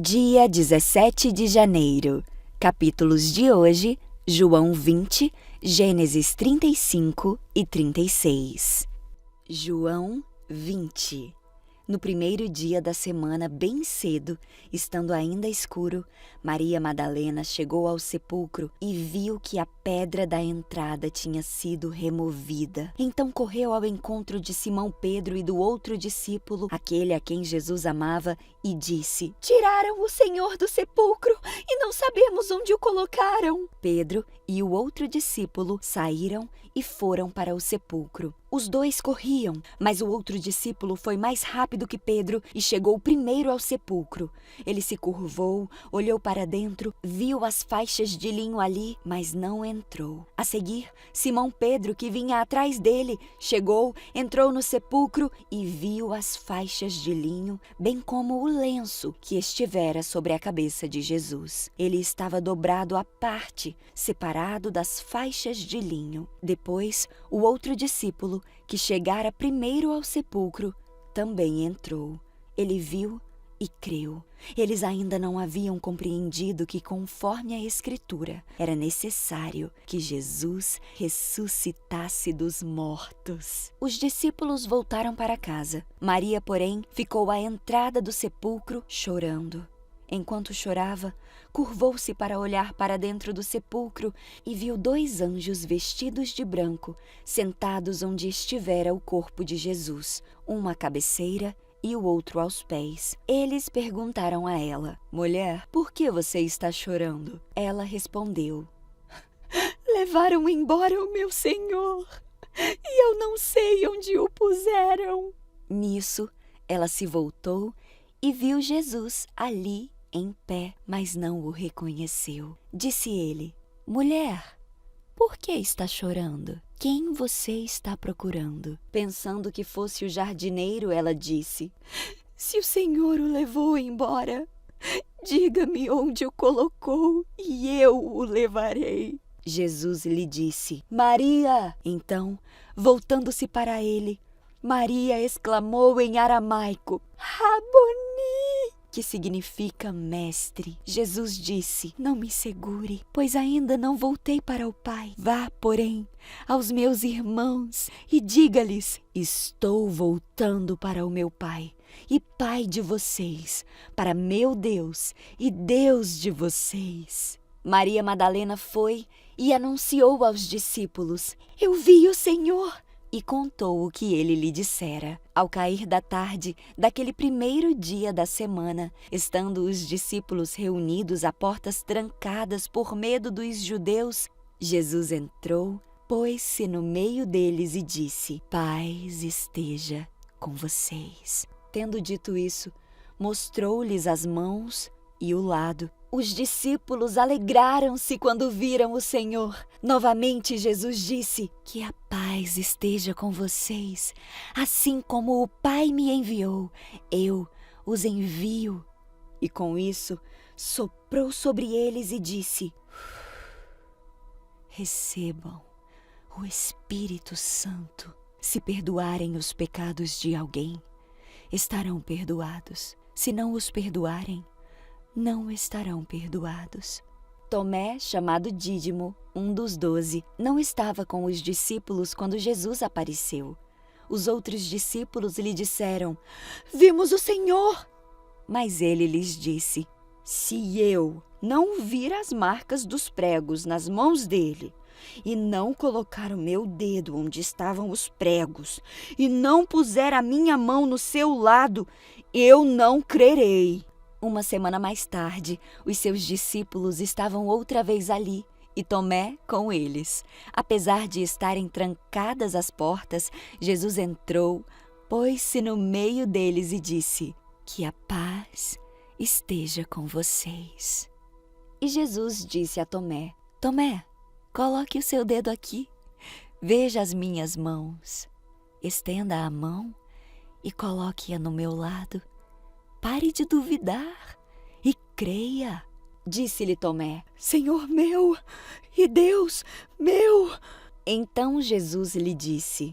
Dia 17 de janeiro. Capítulos de hoje, João 20, Gênesis 35 e 36. João 20. No primeiro dia da semana, bem cedo, estando ainda escuro, Maria Madalena chegou ao sepulcro e viu que a pedra da entrada tinha sido removida. Então correu ao encontro de Simão Pedro e do outro discípulo, aquele a quem Jesus amava, e disse: "Tiraram o Senhor do sepulcro e não sabemos onde o colocaram." Pedro e o outro discípulo saíram e foram para o sepulcro. Os dois corriam, mas o outro discípulo foi mais rápido que Pedro e chegou primeiro ao sepulcro. Ele se curvou, olhou para dentro, viu as faixas de linho ali, mas não entrou. A seguir, Simão Pedro, que vinha atrás dele, chegou, entrou no sepulcro e viu as faixas de linho, bem como o lenço que estivera sobre a cabeça de Jesus. Ele estava dobrado à parte, separado das faixas de linho. Depois, o outro discípulo, que chegara primeiro ao sepulcro, também entrou. Ele viu e creu. Eles ainda não haviam compreendido que, conforme a Escritura, era necessário que Jesus ressuscitasse dos mortos. Os discípulos voltaram para casa. Maria, porém, ficou à entrada do sepulcro chorando. Enquanto chorava, curvou-se para olhar para dentro do sepulcro e viu dois anjos vestidos de branco, sentados onde estivera o corpo de Jesus, um à cabeceira e o outro aos pés. Eles perguntaram a ela: "Mulher, por que você está chorando?" Ela respondeu: "Levaram embora o meu Senhor, e eu não sei onde o puseram." Nisso, ela se voltou e viu Jesus ali em pé, mas não o reconheceu. Disse ele: "Mulher, por que está chorando? Quem você está procurando?" Pensando que fosse o jardineiro, ela disse: "Se o Senhor o levou embora, diga-me onde o colocou e eu o levarei." Jesus lhe disse: "Maria!" Então, voltando-se para ele, Maria exclamou em aramaico: "Raboni!", que significa mestre. Jesus disse: "Não me segure, pois ainda não voltei para o Pai. Vá, porém, aos meus irmãos e diga-lhes: estou voltando para o meu Pai e Pai de vocês, para meu Deus e Deus de vocês." Maria Madalena foi e anunciou aos discípulos: "Eu vi o Senhor!" E contou o que ele lhe dissera. Ao cair da tarde daquele primeiro dia da semana, estando os discípulos reunidos a portas trancadas por medo dos judeus, Jesus entrou, pôs-se no meio deles e disse: "Paz esteja com vocês." Tendo dito isso, mostrou-lhes as mãos e o lado. Os discípulos alegraram-se quando viram o Senhor. Novamente Jesus disse: "Que a paz esteja com vocês. Assim como o Pai me enviou, eu os envio." E com isso, soprou sobre eles e disse: "Recebam o Espírito Santo. Se perdoarem os pecados de alguém, estarão perdoados. Se não os perdoarem, não estarão perdoados." Tomé, chamado Dídimo, um dos 12, não estava com os discípulos quando Jesus apareceu. Os outros discípulos lhe disseram: "Vimos o Senhor!" Mas ele lhes disse: "Se eu não vir as marcas dos pregos nas mãos dele, e não colocar o meu dedo onde estavam os pregos, e não puser a minha mão no seu lado, eu não crerei." Uma semana mais tarde, os seus discípulos estavam outra vez ali, e Tomé com eles. Apesar de estarem trancadas as portas, Jesus entrou, pôs-se no meio deles e disse: "Que a paz esteja com vocês." E Jesus disse a Tomé: "Tomé, coloque o seu dedo aqui. Veja as minhas mãos. Estenda a mão e coloque-a no meu lado. Pare de duvidar e creia." Disse-lhe Tomé: "Senhor meu e Deus meu." Então Jesus lhe disse: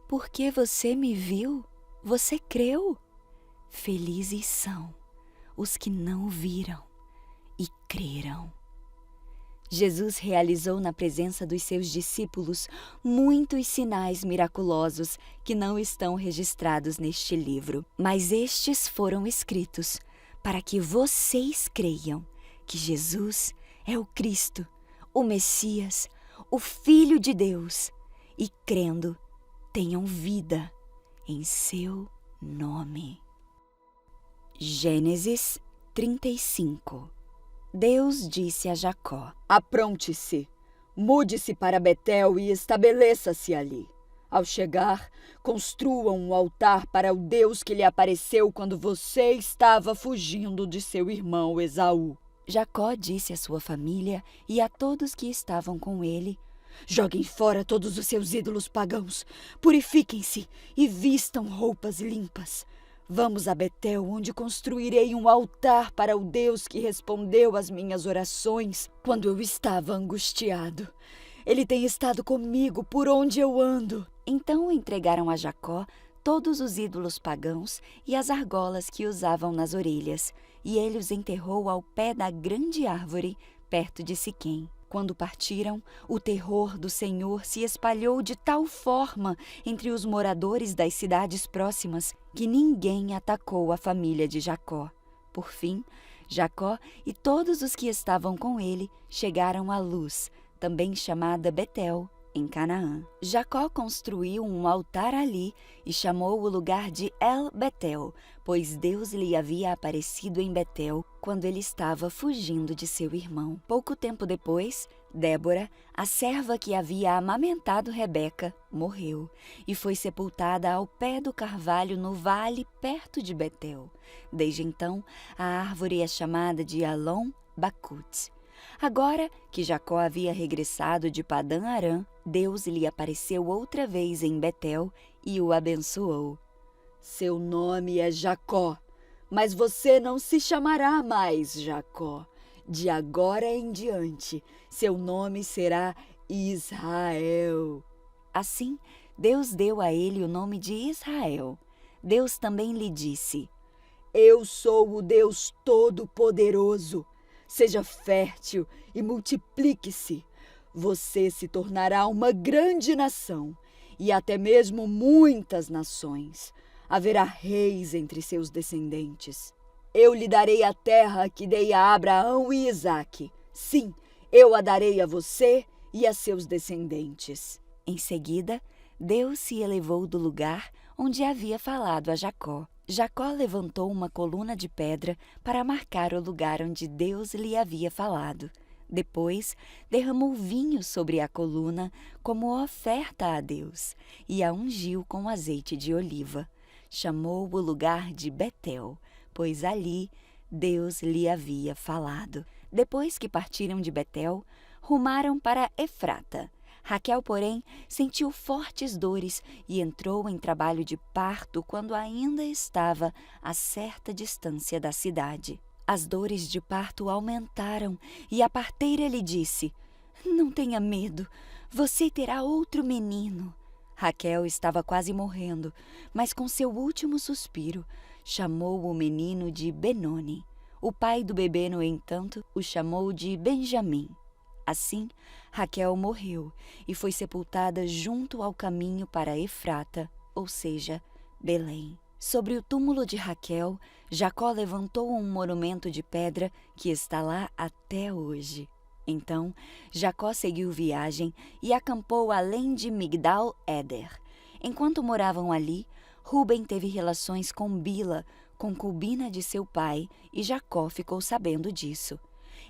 "Porque você me viu, você creu. Felizes são os que não o viram e creram. Jesus realizou na presença dos seus discípulos muitos sinais miraculosos que não estão registrados neste livro, mas estes foram escritos para que vocês creiam que Jesus é o Cristo, o Messias, o Filho de Deus, e crendo, tenham vida em seu nome. Gênesis 35. Deus disse a Jacó: Apronte-se, mude-se para Betel e estabeleça-se ali. Ao chegar, construam um altar para o Deus que lhe apareceu quando você estava fugindo de seu irmão Esaú. Jacó disse à sua família e a todos que estavam com ele: Joguem fora todos os seus ídolos pagãos, purifiquem-se e vistam roupas limpas. Vamos a Betel, onde construirei um altar para o Deus que respondeu às minhas orações quando eu estava angustiado. Ele tem estado comigo por onde eu ando. Então entregaram a Jacó todos os ídolos pagãos e as argolas que usavam nas orelhas, e ele os enterrou ao pé da grande árvore, perto de Siquém. Quando partiram, o terror do Senhor se espalhou de tal forma entre os moradores das cidades próximas que ninguém atacou a família de Jacó. Por fim, Jacó e todos os que estavam com ele chegaram a Luz, também chamada Betel, em Canaã. Jacó construiu um altar ali e chamou o lugar de El-Betel, pois Deus lhe havia aparecido em Betel quando ele estava fugindo de seu irmão. Pouco tempo depois, Débora, a serva que havia amamentado Rebeca, morreu e foi sepultada ao pé do carvalho no vale perto de Betel. Desde então, a árvore é chamada de Alon-Bacut. Agora que Jacó havia regressado de Padã-Arã, Deus lhe apareceu outra vez em Betel e o abençoou. Seu nome é Jacó, mas você não se chamará mais Jacó. De agora em diante, seu nome será Israel. Assim, Deus deu a ele o nome de Israel. Deus também lhe disse: Eu sou o Deus Todo-Poderoso. Seja fértil e multiplique-se. Você se tornará uma grande nação e até mesmo muitas nações. Haverá reis entre seus descendentes. Eu lhe darei a terra que dei a Abraão e Isaque. Sim, eu a darei a você e a seus descendentes. Em seguida, Deus se elevou do lugar onde havia falado a Jacó. Jacó levantou uma coluna de pedra para marcar o lugar onde Deus lhe havia falado. Depois, derramou vinho sobre a coluna como oferta a Deus e a ungiu com azeite de oliva. Chamou o lugar de Betel, pois ali Deus lhe havia falado. Depois que partiram de Betel, rumaram para Efrata. Raquel, porém, sentiu fortes dores e entrou em trabalho de parto quando ainda estava a certa distância da cidade. As dores de parto aumentaram e a parteira lhe disse: Não tenha medo, você terá outro menino. Raquel estava quase morrendo, mas com seu último suspiro, chamou o menino de Benoni. O pai do bebê, no entanto, o chamou de Benjamim. Assim, Raquel morreu e foi sepultada junto ao caminho para Efrata, ou seja, Belém. Sobre o túmulo de Raquel, Jacó levantou um monumento de pedra que está lá até hoje. Então, Jacó seguiu viagem e acampou além de Migdal-Éder. Enquanto moravam ali, Ruben teve relações com Bila, concubina de seu pai, e Jacó ficou sabendo disso.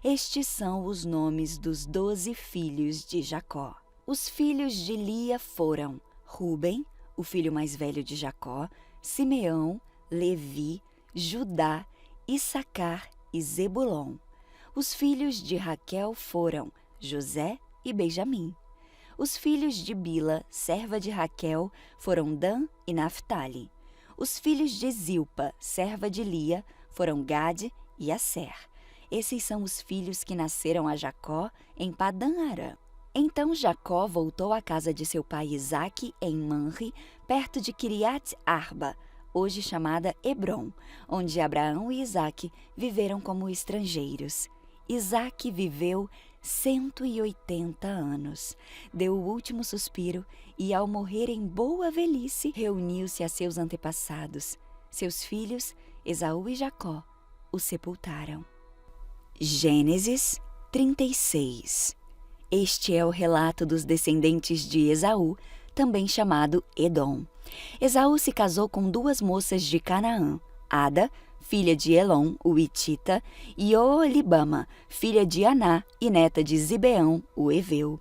Estes são os nomes dos 12 filhos de Jacó. Os filhos de Lia foram Ruben, o filho mais velho de Jacó, Simeão, Levi, Judá, Issacar e Zebulon. Os filhos de Raquel foram José e Benjamim. Os filhos de Bila, serva de Raquel, foram Dan e Naphtali. Os filhos de Zilpa, serva de Lia, foram Gade e Asser. Esses são os filhos que nasceram a Jacó em Padã-Arã. Então Jacó voltou à casa de seu pai Isaque em Manre, perto de Quiriat Arba, hoje chamada Hebrom, onde Abraão e Isaque viveram como estrangeiros. Isaque viveu 180 anos, deu o último suspiro e, ao morrer em boa velhice, reuniu-se a seus antepassados. Seus filhos, Esaú e Jacó, o sepultaram. Gênesis 36. Este é o relato dos descendentes de Esaú, também chamado Edom. Esaú se casou com 2 moças de Canaã, Ada, filha de Elon, o Hitita, e Oholibama, filha de Aná e neta de Zibeão, o Heveu.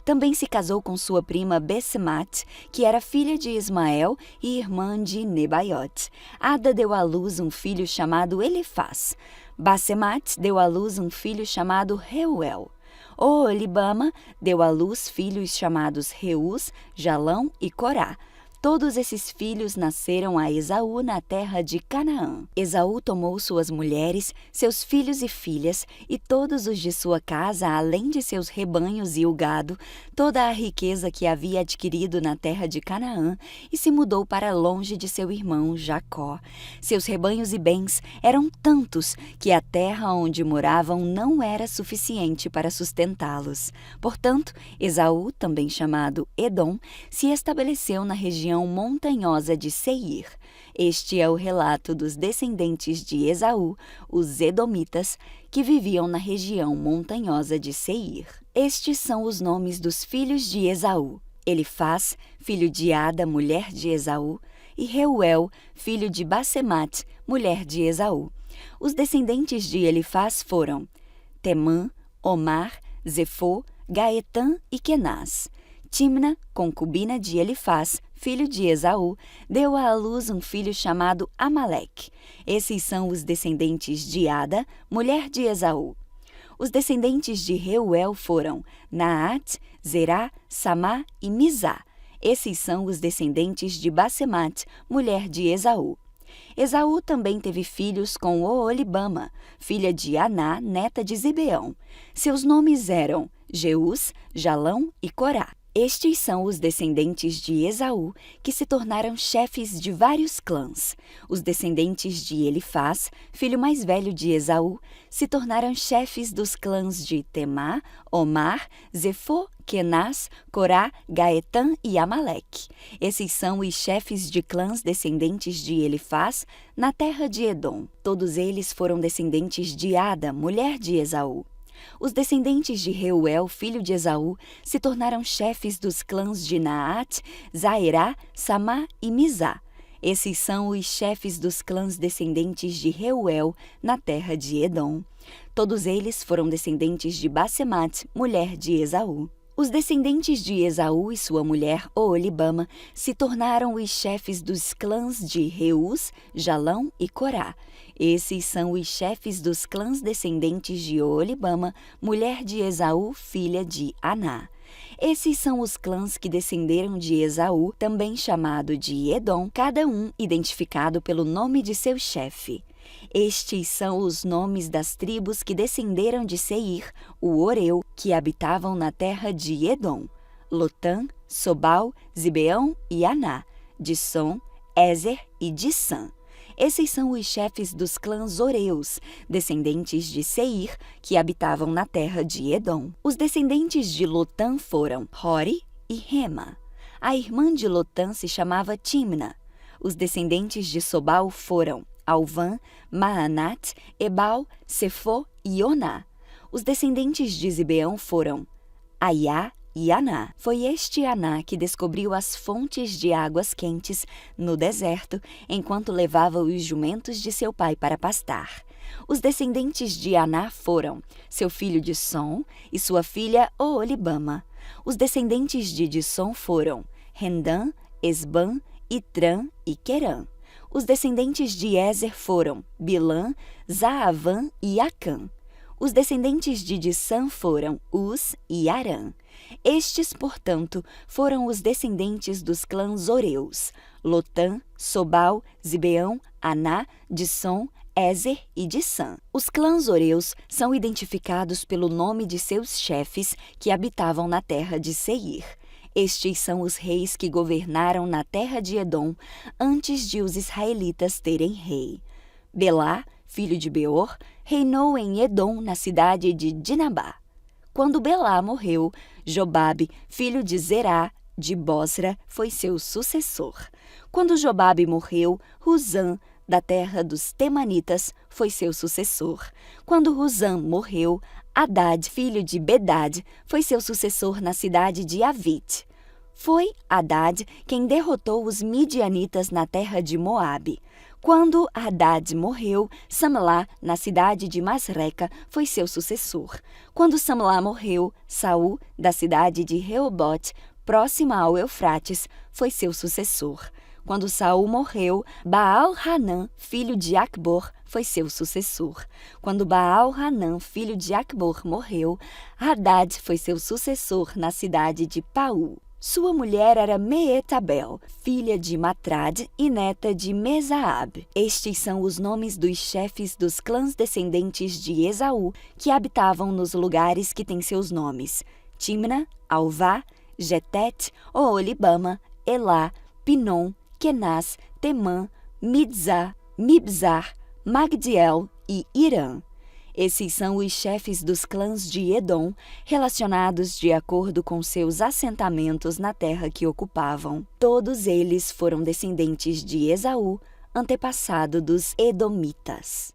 Também se casou com sua prima Bessemate, que era filha de Ismael e irmã de Nebaiote. Ada deu à luz um filho chamado Elifaz. Bassemate deu à luz um filho chamado Reuel. Oholibama deu à luz filhos chamados Reus, Jalão e Corá. Todos esses filhos nasceram a Esaú na terra de Canaã. Esaú tomou suas mulheres, seus filhos e filhas, e todos os de sua casa, além de seus rebanhos e o gado, toda a riqueza que havia adquirido na terra de Canaã, e se mudou para longe de seu irmão Jacó. Seus rebanhos e bens eram tantos que a terra onde moravam não era suficiente para sustentá-los. Portanto, Esaú, também chamado Edom, se estabeleceu na região montanhosa de Seir. Este é o relato dos descendentes de Esaú, os Edomitas, que viviam na região montanhosa de Seir. Estes são os nomes dos filhos de Esaú: Elifaz, filho de Ada, mulher de Esaú, e Reuel, filho de Bassemate, mulher de Esaú. Os descendentes de Elifaz foram Temã, Omar, Zefô, Gaetã e Kenaz. Timna, concubina de Elifaz, filho de Esaú, deu à luz um filho chamado Amaleque. Esses são os descendentes de Ada, mulher de Esaú. Os descendentes de Reuel foram Naate, Zerá, Samá e Mizá. Esses são os descendentes de Bassemate, mulher de Esaú. Esaú também teve filhos com Oholibama, filha de Aná, neta de Zibeão. Seus nomes eram Jeus, Jalão e Corá. Estes são os descendentes de Esaú, que se tornaram chefes de vários clãs. Os descendentes de Elifaz, filho mais velho de Esaú, se tornaram chefes dos clãs de Temá, Omar, Zefô, Kenaz, Corá, Gaetã e Amaleque. Esses são os chefes de clãs descendentes de Elifaz na terra de Edom. Todos eles foram descendentes de Ada, mulher de Esaú. Os descendentes de Reuel, filho de Esaú, se tornaram chefes dos clãs de Naate, Zaerá, Samá e Mizá. Esses são os chefes dos clãs descendentes de Reuel na terra de Edom. Todos eles foram descendentes de Bassemate, mulher de Esaú. Os descendentes de Esaú e sua mulher Oholibama se tornaram os chefes dos clãs de Reus, Jalão e Corá. Esses são os chefes dos clãs descendentes de Oholibama, mulher de Esaú, filha de Aná. Esses são os clãs que descenderam de Esaú, também chamado de Edom, cada um identificado pelo nome de seu chefe. Estes são os nomes das tribos que descenderam de Seir, o Oreu, que habitavam na terra de Edom: Lotã, Sobal, Zibeão e Aná, Dissom, Ézer e Dissã. Esses são os chefes dos clãs Oreus, descendentes de Seir, que habitavam na terra de Edom. Os descendentes de Lotã foram Hori e Rema. A irmã de Lotã se chamava Timna. Os descendentes de Sobal foram Alvã, Maanate, Ebal, Sefô e Oná. Os descendentes de Zibeão foram Aiá e Aná. Foi este Aná que descobriu as fontes de águas quentes no deserto, enquanto levava os jumentos de seu pai para pastar. Os descendentes de Aná foram seu filho Dissom e sua filha Oholibama. Os descendentes de Dissom foram Rendã, Esbã, Itrã e Querã. Os descendentes de Ézer foram Bilã, Zaavã e Acã. Os descendentes de Dissã foram Uz e Arã. Estes, portanto, foram os descendentes dos clãs Oreus: Lotã, Sobal, Zibeão, Aná, Dissom, Ézer e Dissã. Os clãs Oreus são identificados pelo nome de seus chefes que habitavam na terra de Seir. Estes são os reis que governaram na terra de Edom antes de os israelitas terem rei. Belá, filho de Beor, reinou em Edom na cidade de Dinabá. Quando Belá morreu, Jobabe, filho de Zerá, de Bosra, foi seu sucessor. Quando Jobabe morreu, Husam, da terra dos Temanitas, foi seu sucessor. Quando Husam morreu, Hadad, filho de Bedad, foi seu sucessor na cidade de Avite. Foi Hadad quem derrotou os midianitas na terra de Moabe. Quando Hadad morreu, Samlá, na cidade de Masreca, foi seu sucessor. Quando Samlá morreu, Saul, da cidade de Reobote, próxima ao Eufrates, foi seu sucessor. Quando Saul morreu, Baal-Hanã, filho de Acbor, foi seu sucessor. Quando Baal-Hanã, filho de Acbor, morreu, Hadad foi seu sucessor na cidade de Paú. Sua mulher era Meetabel, filha de Matrad e neta de Mezaab. Estes são os nomes dos chefes dos clãs descendentes de Esaú, que habitavam nos lugares que têm seus nomes: Timna, Alvá, Jetete, Oolibama, Elá, Pinom, Kenaz, Temã, Midzá, Mibzar, Magdiel e Irã. Esses são os chefes dos clãs de Edom, relacionados de acordo com seus assentamentos na terra que ocupavam. Todos eles foram descendentes de Esaú, antepassado dos Edomitas.